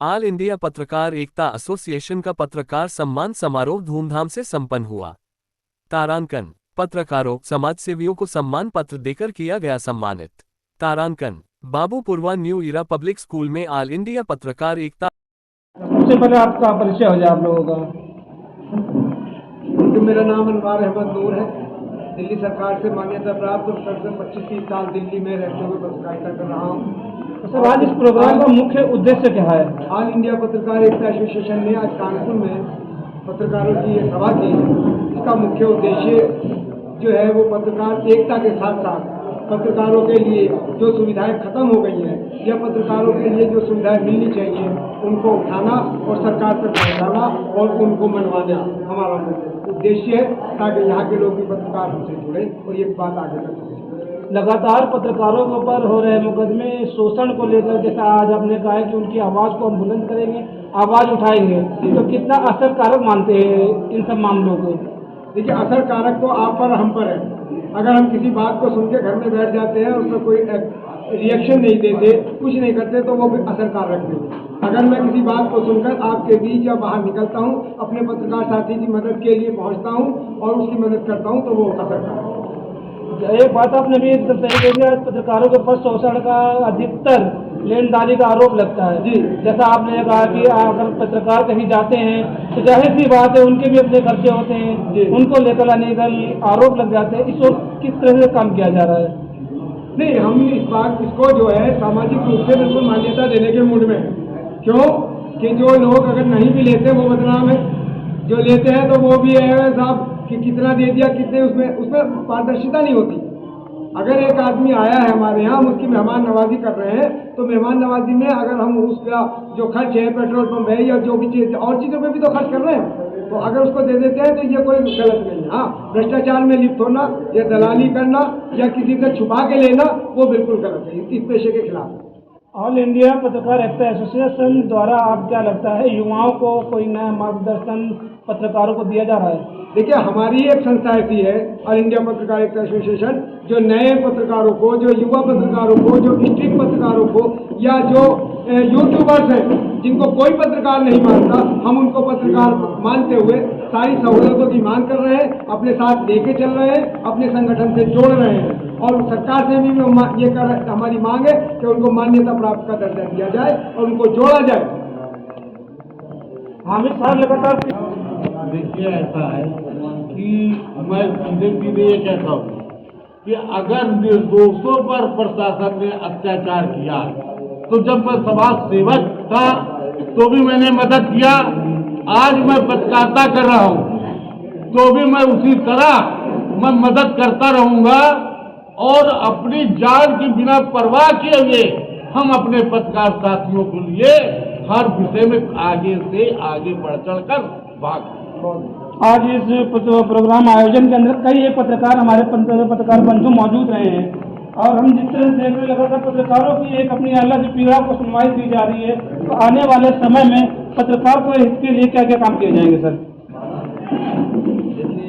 All India पत्रकार एकता association का पत्रकार सम्मान समारोह धूमधाम से संपन्न हुआ। तारांकन, पत्रकारों समाजसेवियों को सम्मान पत्र देकर किया गया सम्मानित। तारांकन, बाबूपुरवा न्यू इरा पब्लिक स्कूल में ऑल इंडिया पत्रकार एकता। सबसे पहले आपका परिचय हो जाए आप लोगों का। तो मेरा नाम अनवार अहमद नूर है। दिल्ली सरकार से मान्यता प्राप्त और करीब 25-30 साल दिल्ली में रहते हुए पत्रकारिता कर रहा हूँ। तो सर, आज इस प्रोग्राम का मुख्य उद्देश्य क्या है? ऑल इंडिया पत्रकार एकता एसोसिएशन ने आज कानपुर में पत्रकारों की ये सभा की। इसका मुख्य उद्देश्य जो है वो पत्रकार एकता के साथ साथ पत्रकारों के लिए जो सुविधाएं खत्म हो गई हैं या पत्रकारों के लिए जो सुविधाएं मिलनी चाहिए उनको उठाना और सरकार तक पहुँचाना और उनको मनवाना हमारा उद्देश्य है, ताकि यहाँ के लोग भी पत्रकार हमसे जुड़े और ये बात आगे तक पहुँचे। लगातार पत्रकारों के ऊपर हो रहे मुकदमे शोषण को लेकर, जैसा आज आपने कहा है कि उनकी आवाज़ को हम बुलंद करेंगे, आवाज़ उठाएंगे, तो कितना असरकारक मानते हैं इन सब मामलों को? देखिए, असरकारक तो आप पर हम पर है। अगर हम किसी बात को सुन के घर में बैठ जाते हैं और उसमें कोई रिएक्शन नहीं देते, कुछ नहीं करते, तो वो भी असरकारक नहीं। अगर मैं किसी बात को सुनकर आपके बीच या बाहर निकलता हूँ, अपने पत्रकार साथी की मदद के लिए पहुँचता हूँ और उसकी मदद करता हूँ, तो वो असरकारक है। एक बात आपने भी सही कही, पत्रकारों के ऊपर शोषण का अधिकतर लेनदारी का आरोप लगता है जी। जैसा आपने कहा कि अगर पत्रकार कहीं जाते हैं तो जाहिर सी बात है उनके भी अपने खर्चे होते हैं, उनको लेकर अनेकल आरोप लग जाते हैं। इस वक्त किस तरह से काम किया जा रहा है? नहीं, हम इसको जो है सामाजिक रूप से बिल्कुल मान्यता देने के मूड में है। क्यों कि जो लोग अगर नहीं भी लेते वो बदनाम है, जो लेते हैं तो वो भी है साहब कि कितना दे दिया, कितने, उसमें पारदर्शिता नहीं होती। अगर एक आदमी आया है हमारे यहाँ, हम उसकी मेहमान नवाजी कर रहे हैं, तो मेहमान नवाजी में अगर हम उसका जो खर्च है, पेट्रोल पंप है या जो भी चीज़ और चीज़ों पे भी तो खर्च कर रहे हैं, तो अगर उसको दे देते हैं तो ये कोई गलत नहीं है। हाँ, भ्रष्टाचार में लिप्त होना या दलाली करना या किसी से छुपा के लेना वो बिल्कुल गलत है, इस पेशे के खिलाफ है। ऑल इंडिया पत्रकार एकता एसोसिएशन द्वारा आप क्या लगता है युवाओं को कोई नया मार्गदर्शन पत्रकारों को दिया जा रहा है? देखिए, हमारी एक संस्था ऐसी है ऑल इंडिया पत्रकार एकता एसोसिएशन, जो नए पत्रकारों को, जो युवा पत्रकारों को, जो स्ट्रीट पत्रकारों को या जो यूट्यूबर्स हैं जिनको कोई पत्रकार नहीं मानता, हम उनको पत्रकार मानते हुए सारी सहूलतों की मांग कर रहे हैं, अपने साथ लेके चल रहे हैं, अपने संगठन से जोड़ रहे हैं और सरकार से भी ये हमारी मांग है कि उनको मान्यता प्राप्त का दर्जा दिया जाए और उनको जोड़ा जाए। हामिद साहब लगातार देखिए, ऐसा है कि मैं सीधे ये कहता हूँ कि अगर निर्दोषों पर प्रशासन ने अत्याचार किया, तो जब मैं समाज सेवक था तो भी मैंने मदद किया, आज मैं पत्रकारिता कर रहा हूँ तो भी मैं उसी तरह मैं मदद करता रहूंगा और अपनी जान की बिना परवाह किए हुए हम अपने पत्रकार साथियों के लिए हर विषय में आगे से आगे बढ़ चढ़कर भाग। आज इस प्रोग्राम आयोजन के अंदर कई पत्रकार हमारे पत्रकार बंधु मौजूद रहे हैं और हम जिस तरह देख रहे लगातार पत्रकारों की एक अपनी अलग पीड़ा को सुनवाई दी जा रही है, तो आने वाले समय में पत्रकार को इसके लिए क्या क्या काम किए जाएंगे सर? देखिए,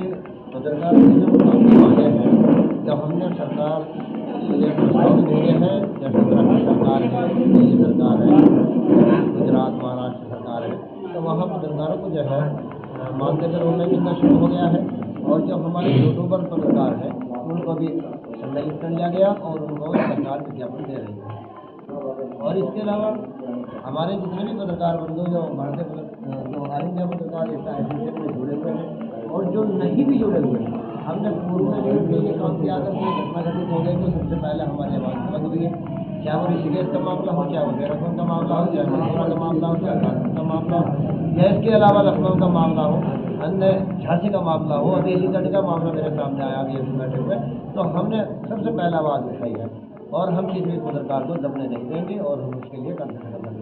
पत्रकार के जो कानून मांगे हैं, जब हमने सरकार प्रस्ताव दिए हैं, जैसे उत्तराखंड सरकार है, दिल्ली सरकार है, गुजरात महाराष्ट्र सरकार है, तो वहाँ पत्रकारों को जो है मानदेय का रोल मिलना शुरू हो गया है और जो हमारे यूट्यूबर पत्रकार हैं उनको भी संलग्न कर लिया गया और उनको सरकार विज्ञापन दे रही है। और इसके अलावा हमारे जितने भी पत्रकार बंधु जो जो ऑल इंडिया पत्रकार एकता एसोसिएशन में जुड़े हुए हैं और जो नहीं भी जुड़े हुए हैं, हमने पूर्व में भी ये काम किया अगर कोई घटना घटित हो गई तो सबसे पहले हमारी आवाज़ बुलंद हुई है, चाहे वो ऋषिकेश का मामला हो, चाहे वो देहरादून का मामला हो, चाहे मथुरा का मामला हो, चाहे कानपुर का मामला हो, या इसके अलावा लखनऊ का मामला हो, अन्य झांसी का मामला हो, अभी अलीगढ़ का मामला मेरे सामने आया अभी बैठे हुए, तो हमने सबसे पहला आवाज़ उठाई है और हम किसी भी पत्रकार को दबने नहीं देंगे और हम उसके लिए काम करेंगे।